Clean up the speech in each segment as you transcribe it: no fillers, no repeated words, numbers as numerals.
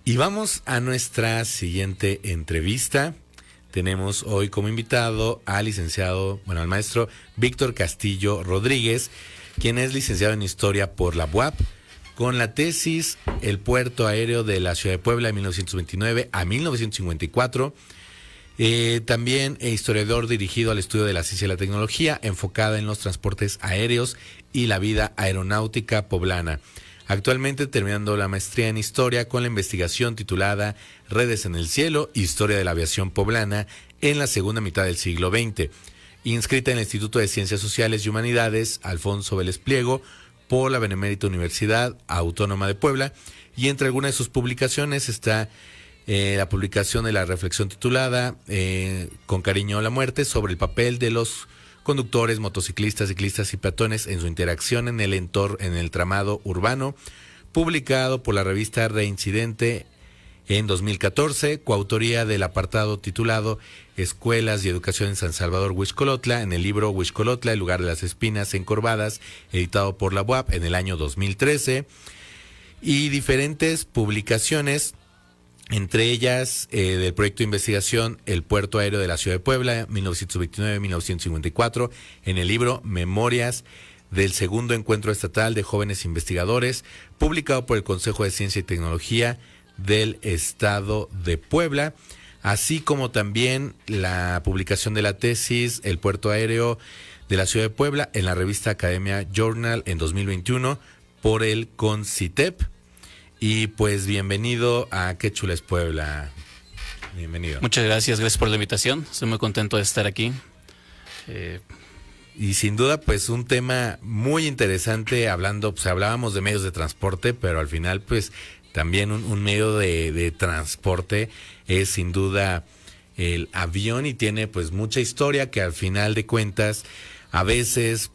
Y vamos a nuestra siguiente entrevista. Tenemos hoy como invitado al al maestro Víctor Castillo Rodríguez, quien es licenciado en Historia por la UAP, con la tesis El puerto aéreo de la ciudad de Puebla de 1929 a 1954. También historiador dirigido al estudio de la ciencia y la tecnología, enfocada en los transportes aéreos y la vida aeronáutica poblana. Actualmente terminando la maestría en Historia con la investigación titulada Redes en el Cielo, Historia de la Aviación Poblana en la segunda mitad del siglo XX, inscrita en el Instituto de Ciencias Sociales y Humanidades Alfonso Vélez Pliego por la Benemérita Universidad Autónoma de Puebla, y entre algunas de sus publicaciones está la publicación de la reflexión titulada Con cariño a la muerte, sobre el papel de los conductores, motociclistas, ciclistas y peatones en su interacción en el tramado urbano, publicado por la revista Reincidente en 2014, coautoría del apartado titulado Escuelas y Educación en San Salvador, Huixcolotla, en el libro Huixcolotla, el lugar de las espinas encorvadas, editado por la UAP en el año 2013, y diferentes publicaciones, entre ellas del proyecto de investigación El puerto aéreo de la ciudad de Puebla, 1929-1954, en el libro Memorias del segundo encuentro estatal de jóvenes investigadores, publicado por el Consejo de Ciencia y Tecnología del Estado de Puebla, así como también la publicación de la tesis El puerto aéreo de la ciudad de Puebla en la revista Academia Journal en 2021 por el CONCITEP. Y pues bienvenido a Qué Chula es Puebla. Bienvenido. Muchas gracias por la invitación. Estoy muy contento de estar aquí. Y sin duda, pues un tema muy interesante, hablábamos de medios de transporte, pero al final, pues también un medio de transporte es sin duda el avión, y tiene pues mucha historia que al final de cuentas a veces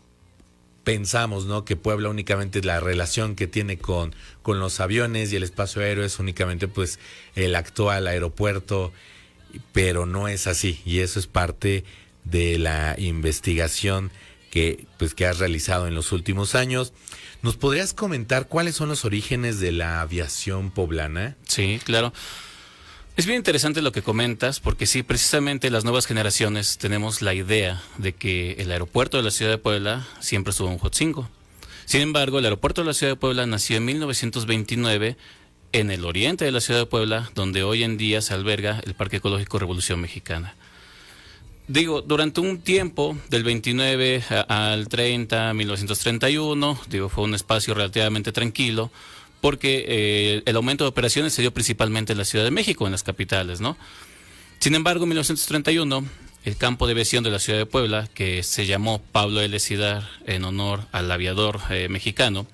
pensamos, ¿no?, que Puebla únicamente la relación que tiene con los aviones y el espacio aéreo es únicamente pues el actual aeropuerto, pero no es así, y eso es parte de la investigación que has realizado en los últimos años. ¿Nos podrías comentar cuáles son los orígenes de la aviación poblana? Sí, claro. Es bien interesante lo que comentas, porque sí, precisamente las nuevas generaciones tenemos la idea de que el aeropuerto de la ciudad de Puebla siempre estuvo en Huatzingo. Sin embargo, el aeropuerto de la ciudad de Puebla nació en 1929 en el oriente de la ciudad de Puebla, donde hoy en día se alberga el Parque Ecológico Revolución Mexicana. Durante un tiempo, del 29 al 30, 1931, fue un espacio relativamente tranquilo, porque el aumento de operaciones se dio principalmente en la Ciudad de México, en las capitales, ¿no? Sin embargo, en 1931, el campo de aviación de la Ciudad de Puebla, que se llamó Pablo L. Cidar en honor al aviador mexicano,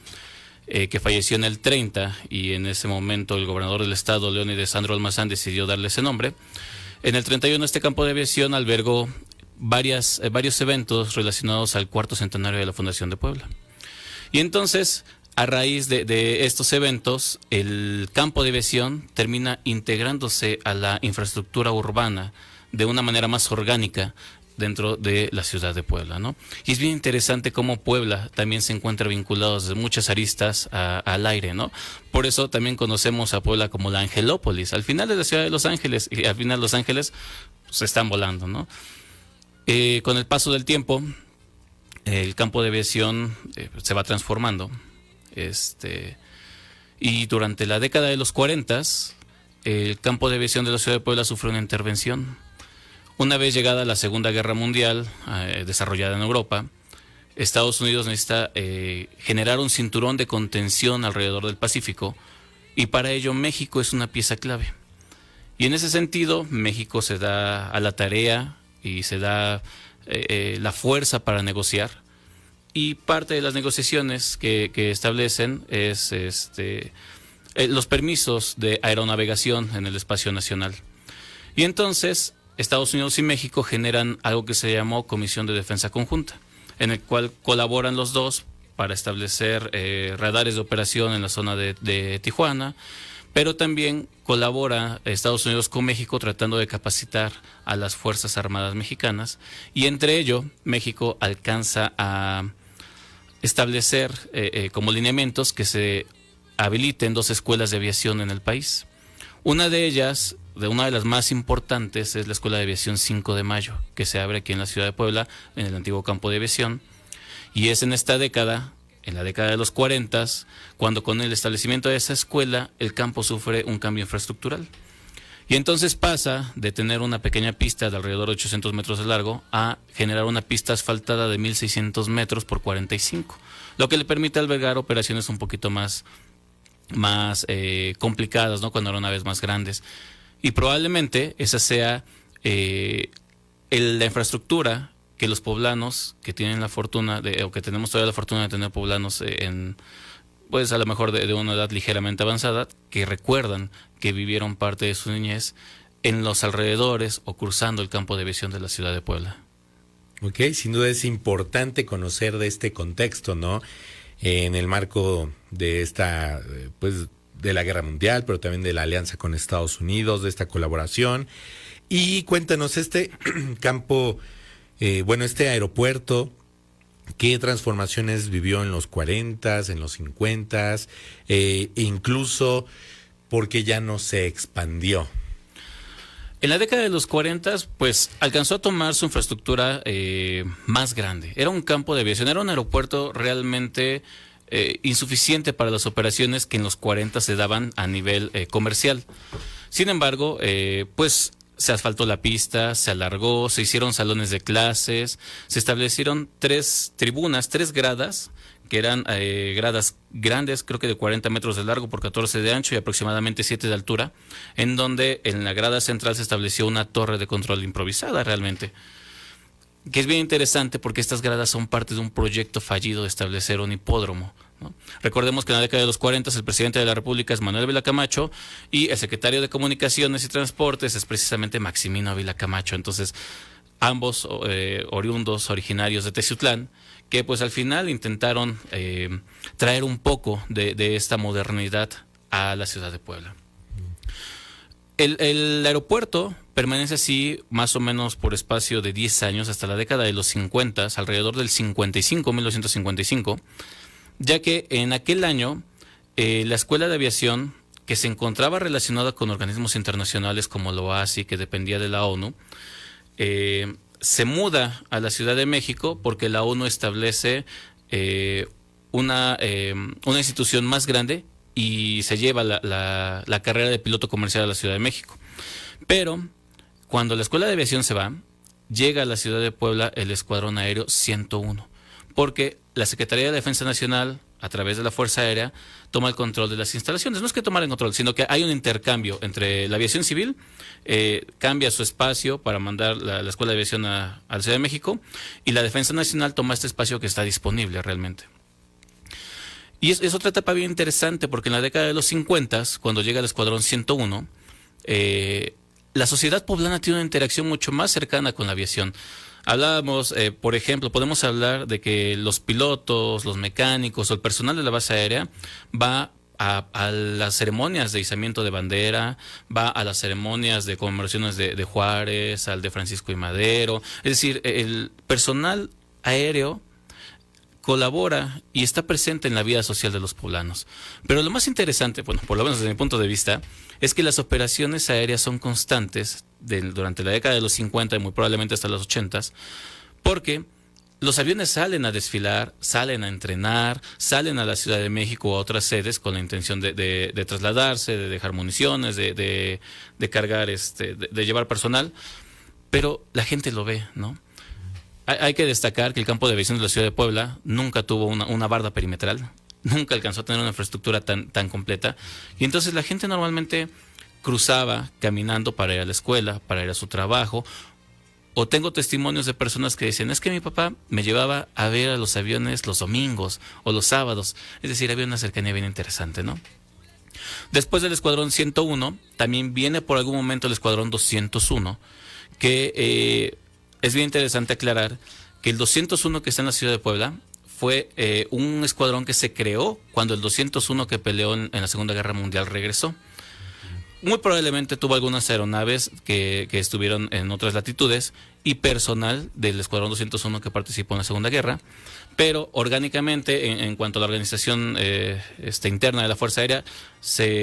que falleció en el 30, y en ese momento el gobernador del estado, Leónides Sandro Almazán, decidió darle ese nombre. En el 31 este campo de aviación albergó varios eventos relacionados al cuarto centenario de la Fundación de Puebla. Y entonces, a raíz de estos eventos, el campo de aviación termina integrándose a la infraestructura urbana de una manera más orgánica dentro de la ciudad de Puebla, ¿no? Y es bien interesante cómo Puebla también se encuentra vinculado desde muchas aristas al aire, ¿no? Por eso también conocemos a Puebla como la Angelópolis. Al final de la ciudad de Los Ángeles, y al final Los Ángeles se están volando, ¿no? Con el paso del tiempo, el campo de aviación se va transformando. Y durante la década de los 40, el campo de aviación de la ciudad de Puebla sufrió una intervención. Una vez llegada la Segunda Guerra Mundial, desarrollada en Europa, Estados Unidos necesita generar un cinturón de contención alrededor del Pacífico, y para ello México es una pieza clave. Y en ese sentido, México se da a la tarea y se da la fuerza para negociar. Y parte de las negociaciones que establecen es los permisos de aeronavegación en el espacio nacional. Y entonces Estados Unidos y México generan algo que se llamó Comisión de Defensa Conjunta, en el cual colaboran los dos para establecer radares de operación en la zona de Tijuana, pero también colabora Estados Unidos con México tratando de capacitar a las Fuerzas Armadas mexicanas, y entre ello México alcanza a establecer como lineamientos que se habiliten 2 escuelas de aviación en el país. Una de ellas, una de las más importantes, es la Escuela de Aviación 5 de Mayo, que se abre aquí en la ciudad de Puebla, en el antiguo campo de aviación, y es en esta década, en la década de los 40, cuando con el establecimiento de esa escuela, el campo sufre un cambio infraestructural. Y entonces pasa de tener una pequeña pista de alrededor de 800 metros de largo a generar una pista asfaltada de 1.600 metros por 45, lo que le permite albergar operaciones un poquito más complicadas, ¿no? Con aeronaves más grandes. Y probablemente esa sea la infraestructura que los poblanos que tienen la fortuna o que tenemos todavía la fortuna de tener poblanos pues a lo mejor de una edad ligeramente avanzada, que recuerdan que vivieron parte de su niñez en los alrededores o cruzando el campo de aviación de la ciudad de Puebla. Ok, sin duda es importante conocer de este contexto, ¿no? En el marco de esta, pues, de la Guerra Mundial, pero también de la alianza con Estados Unidos, de esta colaboración. Y cuéntanos, este campo, este aeropuerto, ¿qué transformaciones vivió en los 40s, en los 50s, e incluso porque ya no se expandió? En la década de los 40, pues alcanzó a tomar su infraestructura más grande. Era un campo de aviación, era un aeropuerto realmente insuficiente para las operaciones que en los 40 se daban a nivel comercial. Sin embargo, pues se asfaltó la pista, se alargó, se hicieron salones de clases, se establecieron 3 tribunas, 3 gradas, que eran gradas grandes, creo que de 40 metros de largo por 14 de ancho y aproximadamente 7 de altura, en donde en la grada central se estableció una torre de control improvisada realmente, que es bien interesante porque estas gradas son parte de un proyecto fallido de establecer un hipódromo, ¿no? Recordemos que en la década de los 40 el presidente de la República es Manuel Ávila Camacho y el secretario de Comunicaciones y Transportes es precisamente Maximino Ávila Camacho. Entonces, ambos originarios de Teciutlán, que pues al final intentaron traer un poco de esta modernidad a la ciudad de Puebla. El aeropuerto permanece así más o menos por espacio de 10 años hasta la década de los 50, alrededor del 1955, ya que en aquel año la Escuela de Aviación, que se encontraba relacionada con organismos internacionales como la OASI, que dependía de la ONU, se muda a la Ciudad de México porque la ONU establece una institución más grande y se lleva la carrera de piloto comercial a la Ciudad de México. Pero cuando la Escuela de Aviación se va, llega a la ciudad de Puebla el Escuadrón Aéreo 101, porque la Secretaría de Defensa Nacional, a través de la Fuerza Aérea, toma el control de las instalaciones. No es que tomar el control, sino que hay un intercambio entre la aviación civil, cambia su espacio para mandar la Escuela de Aviación a la Ciudad de México, y la Defensa Nacional toma este espacio que está disponible realmente. Y es otra etapa bien interesante, porque en la década de los 50, cuando llega el Escuadrón 101, la sociedad poblana tiene una interacción mucho más cercana con la aviación. Hablábamos, por ejemplo, podemos hablar de que los pilotos, los mecánicos o el personal de la base aérea va a las ceremonias de izamiento de bandera, va a las ceremonias de conmemoraciones de Juárez, al de Francisco y Madero. Es decir, el personal aéreo colabora y está presente en la vida social de los poblanos. Pero lo más interesante, bueno, por lo menos desde mi punto de vista, es que las operaciones aéreas son constantes durante la década de los 50 y muy probablemente hasta los 80, porque los aviones salen a desfilar, salen a entrenar, salen a la Ciudad de México o a otras sedes con la intención de trasladarse, de dejar municiones, de cargar, de llevar personal, pero la gente lo ve, ¿no? Hay que destacar que el campo de aviación de la ciudad de Puebla nunca tuvo una barda perimetral, nunca alcanzó a tener una infraestructura tan completa, y entonces la gente normalmente cruzaba caminando para ir a la escuela, para ir a su trabajo, o tengo testimonios de personas que dicen, es que mi papá me llevaba a ver a los aviones los domingos o los sábados, es decir, había una cercanía bien interesante, ¿no? Después del Escuadrón 101, también viene por algún momento el Escuadrón 201, que es bien interesante aclarar que el 201 que está en la ciudad de Puebla fue un escuadrón que se creó cuando el 201 que peleó en la Segunda Guerra Mundial regresó. Muy probablemente tuvo algunas aeronaves que estuvieron en otras latitudes y personal del Escuadrón 201 que participó en la Segunda Guerra, pero orgánicamente, en cuanto a la organización interna de la Fuerza Aérea, se